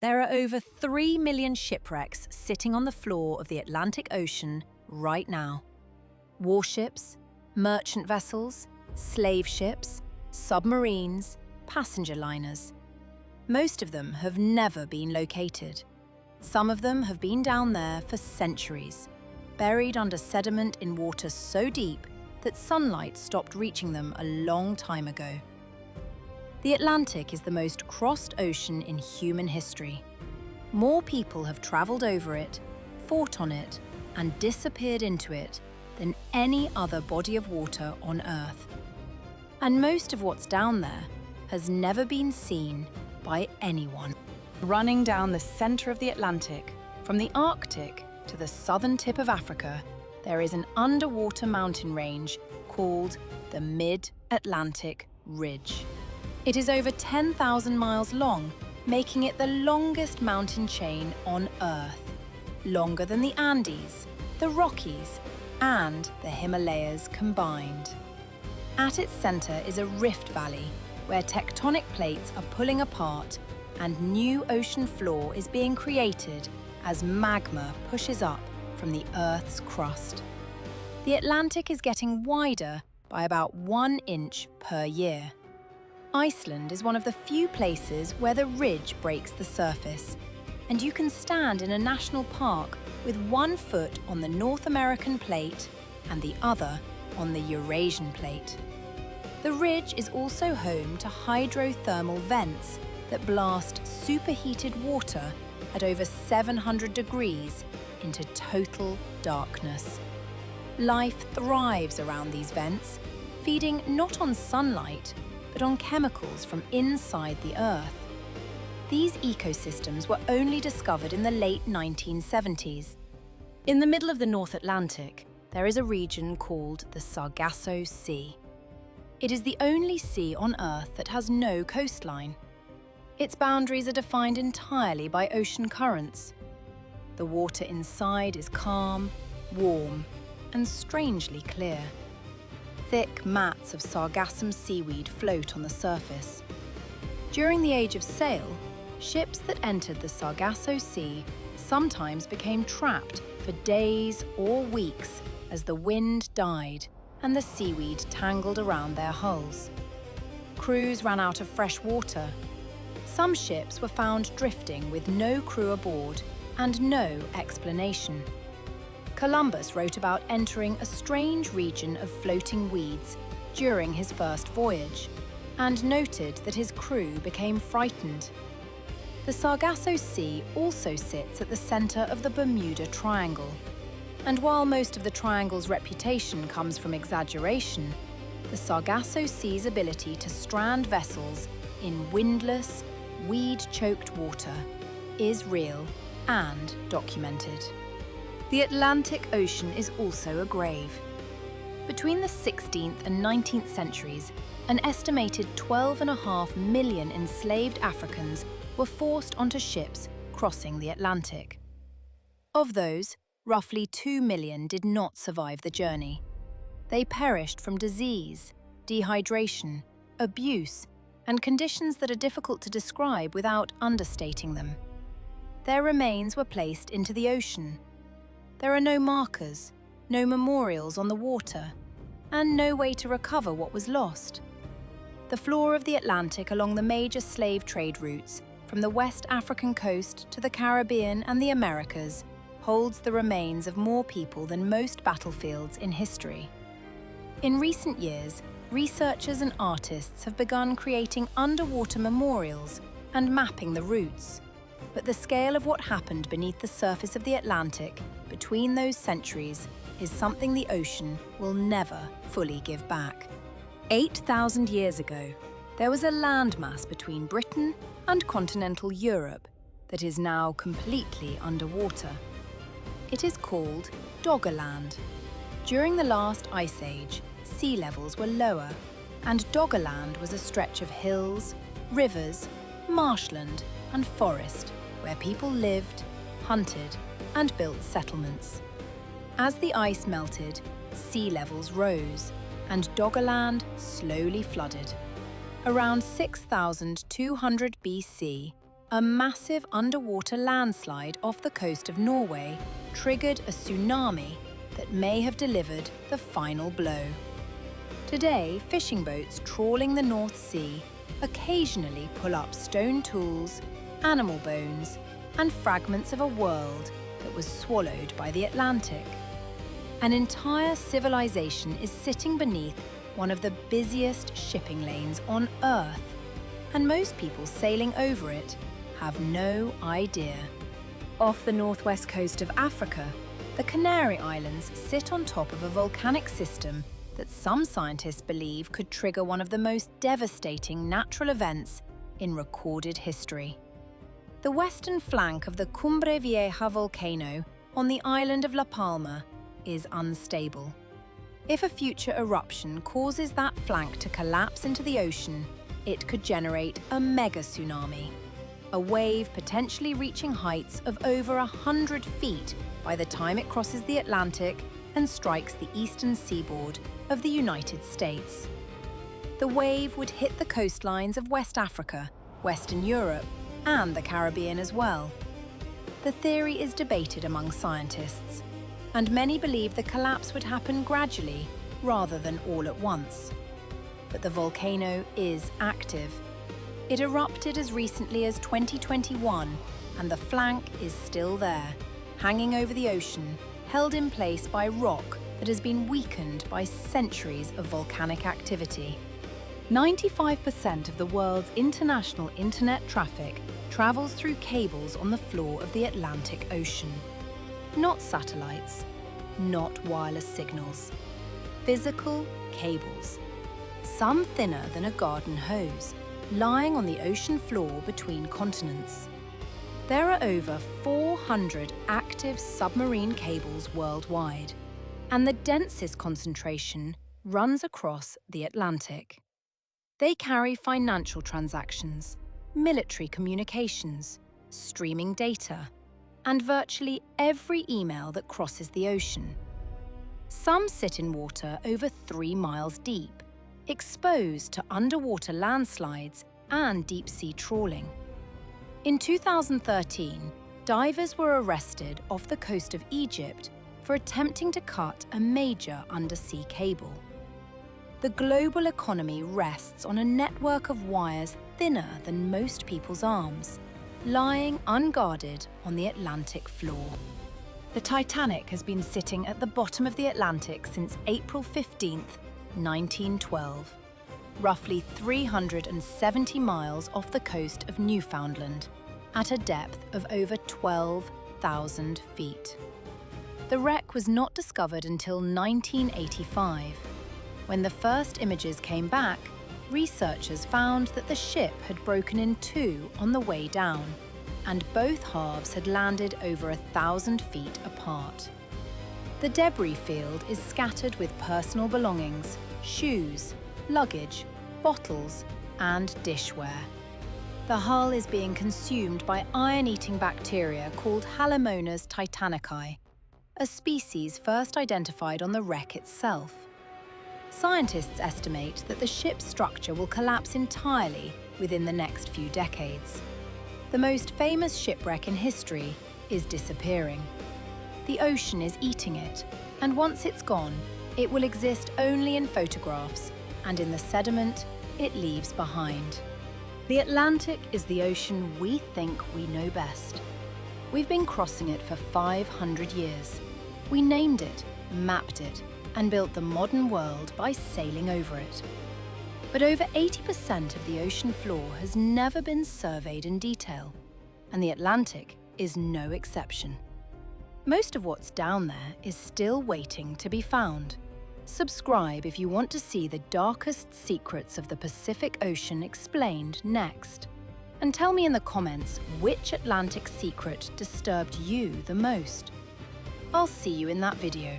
There are over 3 million shipwrecks sitting on the floor of the Atlantic Ocean right now. Warships, merchant vessels, slave ships, submarines, passenger liners. Most of them have never been located. Some of them have been down there for centuries, buried under sediment in water so deep that sunlight stopped reaching them a long time ago. The Atlantic is the most crossed ocean in human history. More people have travelled over it, fought on it, and disappeared into it than any other body of water on Earth. And most of what's down there has never been seen by anyone. Running down the centre of the Atlantic, from the Arctic to the southern tip of Africa, there is an underwater mountain range called the Mid-Atlantic Ridge. It is over 10,000 miles long, making it the longest mountain chain on Earth, longer than the Andes, the Rockies, and the Himalayas combined. At its centre is a rift valley, where tectonic plates are pulling apart and new ocean floor is being created as magma pushes up from the Earth's crust. The Atlantic is getting wider by about 1 inch per year. Iceland is one of the few places where the ridge breaks the surface, and you can stand in a national park with 1 foot on the North American plate and the other on the Eurasian plate. The ridge is also home to hydrothermal vents that blast superheated water at over 700 degrees into total darkness. Life thrives around these vents, feeding not on sunlight, but on chemicals from inside the Earth. These ecosystems were only discovered in the late 1970s. In the middle of the North Atlantic, there is a region called the Sargasso Sea. It is the only sea on Earth that has no coastline. Its boundaries are defined entirely by ocean currents. The water inside is calm, warm, and strangely clear. Thick mats of sargassum seaweed float on the surface. During the age of sail, ships that entered the Sargasso Sea sometimes became trapped for days or weeks as the wind died and the seaweed tangled around their hulls. Crews ran out of fresh water. Some ships were found drifting with no crew aboard and no explanation. Columbus wrote about entering a strange region of floating weeds during his first voyage, and noted that his crew became frightened. The Sargasso Sea also sits at the centre of the Bermuda Triangle, and while most of the triangle's reputation comes from exaggeration, the Sargasso Sea's ability to strand vessels in windless, weed-choked water is real and documented. The Atlantic Ocean is also a grave. Between the 16th and 19th centuries, an estimated 12.5 million enslaved Africans were forced onto ships crossing the Atlantic. Of those, roughly 2 million did not survive the journey. They perished from disease, dehydration, abuse, and conditions that are difficult to describe without understating them. Their remains were placed into the ocean. There are no markers, no memorials on the water, and no way to recover what was lost. The floor of the Atlantic along the major slave trade routes, from the West African coast to the Caribbean and the Americas, holds the remains of more people than most battlefields in history. In recent years, researchers and artists have begun creating underwater memorials and mapping the routes. But the scale of what happened beneath the surface of the Atlantic between those centuries is something the ocean will never fully give back. 8,000 years ago, there was a landmass between Britain and continental Europe that is now completely underwater. It is called Doggerland. During the last ice age, sea levels were lower, and Doggerland was a stretch of hills, rivers, marshland, and forest where people lived, hunted, and built settlements. As the ice melted, sea levels rose, and Doggerland slowly flooded. Around 6,200 BC, A massive underwater landslide off the coast of Norway triggered a tsunami that may have delivered the final blow. Today, fishing boats trawling the North Sea occasionally pull up stone tools, animal bones, and fragments of a world that was swallowed by the Atlantic. An entire civilization is sitting beneath one of the busiest shipping lanes on Earth, and most people sailing over it have no idea. Off the northwest coast of Africa, the Canary Islands sit on top of a volcanic system that some scientists believe could trigger one of the most devastating natural events in recorded history. The western flank of the Cumbre Vieja volcano on the island of La Palma is unstable. If a future eruption causes that flank to collapse into the ocean, it could generate a mega tsunami, a wave potentially reaching heights of over 100 feet by the time it crosses the Atlantic and strikes the eastern seaboard of the United States. The wave would hit the coastlines of West Africa, Western Europe, and the Caribbean as well. The theory is debated among scientists, and many believe the collapse would happen gradually rather than all at once. But the volcano is active. It erupted as recently as 2021, and the flank is still there, hanging over the ocean, held in place by rock that has been weakened by centuries of volcanic activity. 95% of the world's international internet traffic travels through cables on the floor of the Atlantic Ocean. Not satellites, not wireless signals. Physical cables. Some thinner than a garden hose, lying on the ocean floor between continents. There are over 400 active submarine cables worldwide, and the densest concentration runs across the Atlantic. They carry financial transactions, military communications, streaming data, and virtually every email that crosses the ocean. Some sit in water over 3 miles deep, exposed to underwater landslides and deep-sea trawling. In 2013, divers were arrested off the coast of Egypt for attempting to cut a major undersea cable. The global economy rests on a network of wires thinner than most people's arms, lying unguarded on the Atlantic floor. The Titanic has been sitting at the bottom of the Atlantic since April 15, 1912, roughly 370 miles off the coast of Newfoundland, at a depth of over 12,000 feet. The wreck was not discovered until 1985. When the first images came back, researchers found that the ship had broken in two on the way down, and both halves had landed over 1,000 feet apart. The debris field is scattered with personal belongings, shoes, luggage, bottles, and dishware. The hull is being consumed by iron-eating bacteria called Halomonas titanicae, a species first identified on the wreck itself. Scientists estimate that the ship's structure will collapse entirely within the next few decades. The most famous shipwreck in history is disappearing. The ocean is eating it, and once it's gone, it will exist only in photographs and in the sediment it leaves behind. The Atlantic is the ocean we think we know best. We've been crossing it for 500 years. We named it, mapped it, and built the modern world by sailing over it. But over 80% of the ocean floor has never been surveyed in detail, and the Atlantic is no exception. Most of what's down there is still waiting to be found. Subscribe if you want to see the darkest secrets of the Pacific Ocean explained next. And tell me in the comments which Atlantic secret disturbed you the most. I'll see you in that video.